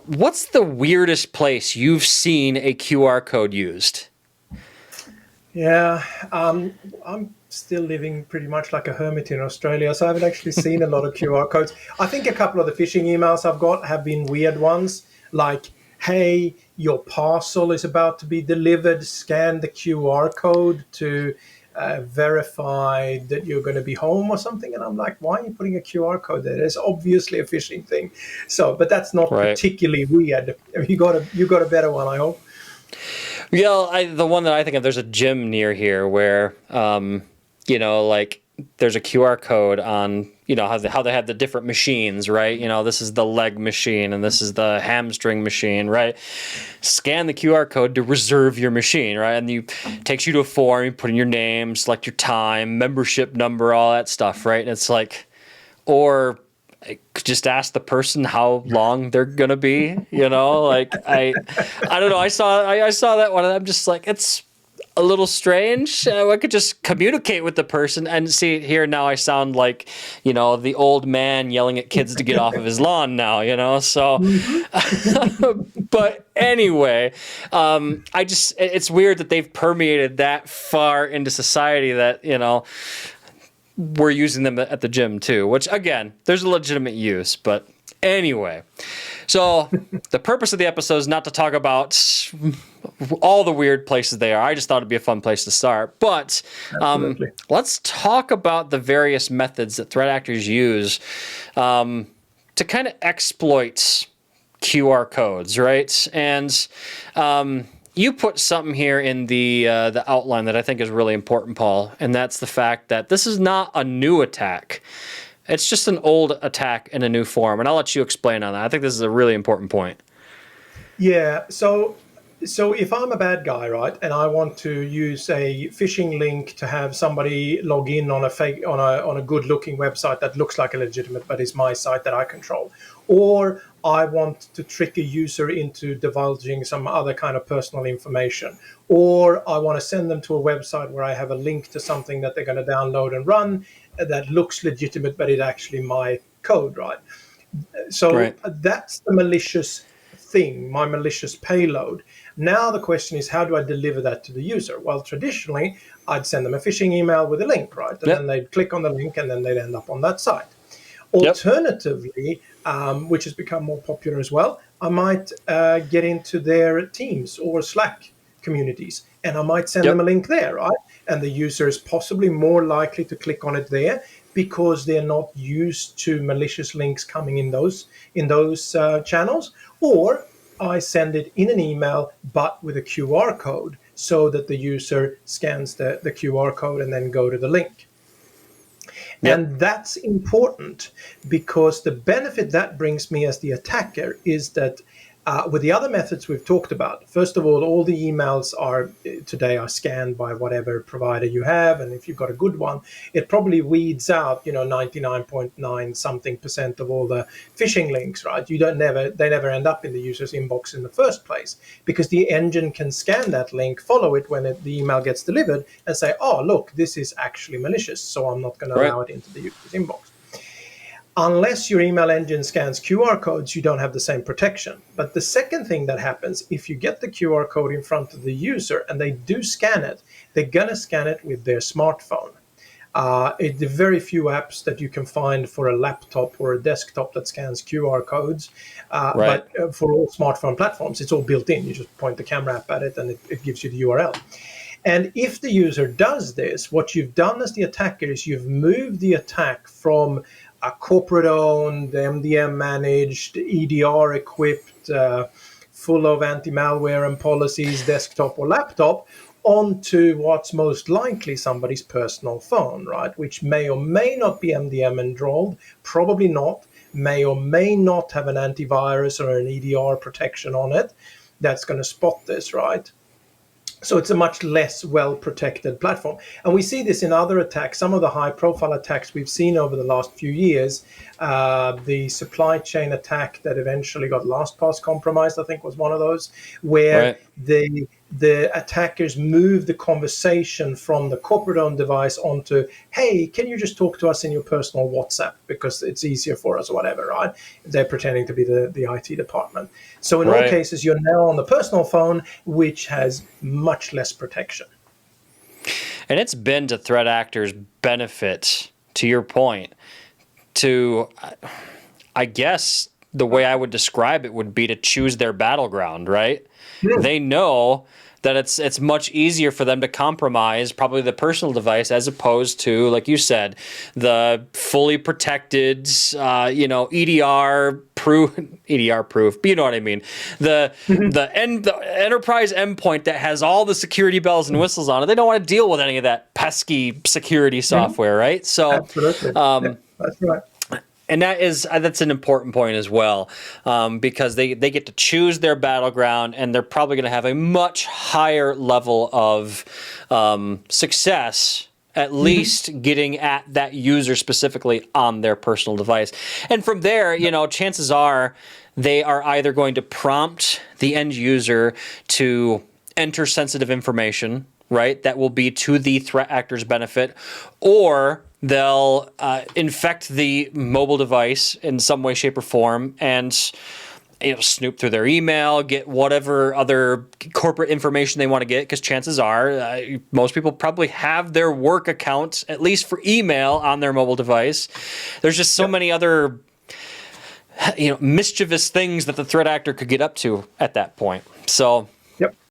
What's the weirdest place you've seen a QR code used? Yeah, I'm still living pretty much like a hermit in Australia, so I haven't actually seen a lot of QR codes. I think a couple of the phishing emails I've got have been weird ones, like, hey, your parcel is about to be delivered, scan the QR code to verify that you're going to be home or something. And I'm like, why are you putting a QR code there? It's obviously a phishing thing. So, but that's not Right. particularly weird. You got a better one, I hope. Yeah, the one that I think of, there's a gym near here where, like there's a QR code on, how they have the different machines, right? This is the leg machine and this is the hamstring machine, right? Scan the QR code to reserve your machine, right? And takes you to a form, you put in your name, select your time, membership number, all that stuff, right? And it's like, or I could just ask the person how long they're gonna be, like I don't know. I saw that one and I'm just like, it's a little strange. I could just communicate with the person. And see, here now I sound like, the old man yelling at kids to get off of his lawn now, so Mhm. but anyway, it's weird that they've permeated that far into society that, we're using them at the gym too, which again, there's a legitimate use, but anyway. So the purpose of the episode is not to talk about all the weird places they are. I just thought it'd be a fun place to start. But Absolutely. let's talk about the various methods that threat actors use to kind of exploit QR codes, right? And you put something here in the outline that I think is really important, Paul, and that's the fact that this is not a new attack. It's just an old attack in a new form, and I'll let you explain on that. I think this is a really important point. Yeah. So if I'm a bad guy, right, and I want to use a phishing link to have somebody log in on a fake on a good looking website that looks like a legitimate but is my site that I control, or I want to trick a user into divulging some other kind of personal information, or I want to send them to a website where I have a link to something that they're going to download and run that looks legitimate but is actually my code, right? So Right. that's the malicious thing, my malicious payload. Now the question is, how do I deliver that to the user? Well, traditionally, I'd send them a phishing email with a link, right? And then Yep. they'd click on the link and then they'd end up on that site. Yep. Alternatively, which has become more popular as well, I might get into their Teams or Slack communities and I might send them a Yep. link there, right? And the user is possibly more likely to click on it there because they're not used to malicious links coming in those channels. Or I send it in an email, but with a QR code so that the user scans the QR code and then go to the link. Yep. And that's important because the benefit that brings me as the attacker is that with the other methods we've talked about, first of all the emails today are scanned by whatever provider you have, and if you've got a good one, it probably weeds out 99.9 something percent of all the phishing links, right? They never end up in the user's inbox in the first place because the engine can scan that link, follow it when the email gets delivered, and say, oh look, this is actually malicious, so I'm not going to Right. allow it into the user's inbox. Unless your email engine scans QR codes, you don't have the same protection. But the second thing that happens, if you get the QR code in front of the user and they do scan it, they're going to scan it with their smartphone. The very few apps that you can find for a laptop or a desktop that scans QR codes, Right. but for all smartphone platforms, it's all built in. You just point the camera app at it and it gives you the URL. And if the user does this, what you've done as the attacker is you've moved the attack from a corporate-owned, MDM-managed, EDR-equipped, full of anti-malware and policies, desktop or laptop, onto what's most likely somebody's personal phone, right? Which may or may not be MDM enrolled, probably not, may or may not have an antivirus or an EDR protection on it that's going to spot this, right? So it's a much less well-protected platform. And we see this in other attacks. Some of the high-profile attacks we've seen over the last few years, the supply chain attack that eventually got LastPass compromised, I think was one of those, where Right. the attackers move the conversation from the corporate-owned device onto, hey, can you just talk to us in your personal WhatsApp because it's easier for us or whatever, right? They're pretending to be the IT department. So in all Right. cases, you're now on the personal phone, which has much less protection. And it's been to threat actors' benefit, to your point, to, I guess the way I would describe it would be to choose their battleground, right? They know that it's much easier for them to compromise probably the personal device as opposed to, like you said, the fully protected, EDR proof, but you know what I mean. The enterprise endpoint that has all the security bells and whistles on it. They don't want to deal with any of that pesky security software, right? So, Absolutely. Yeah, that's right. and that's an important point as well, because they get to choose their battleground, and they're probably going to have a much higher level of success, at least getting at that user specifically on their personal device. And from there, chances are they are either going to prompt the end user to enter sensitive information, right? That will be to the threat actor's benefit, or they'll infect the mobile device in some way, shape, or form, and snoop through their email, get whatever other corporate information they want to get, because chances are most people probably have their work account, at least for email, on their mobile device. There's just so many other mischievous things that the threat actor could get up to at that point. So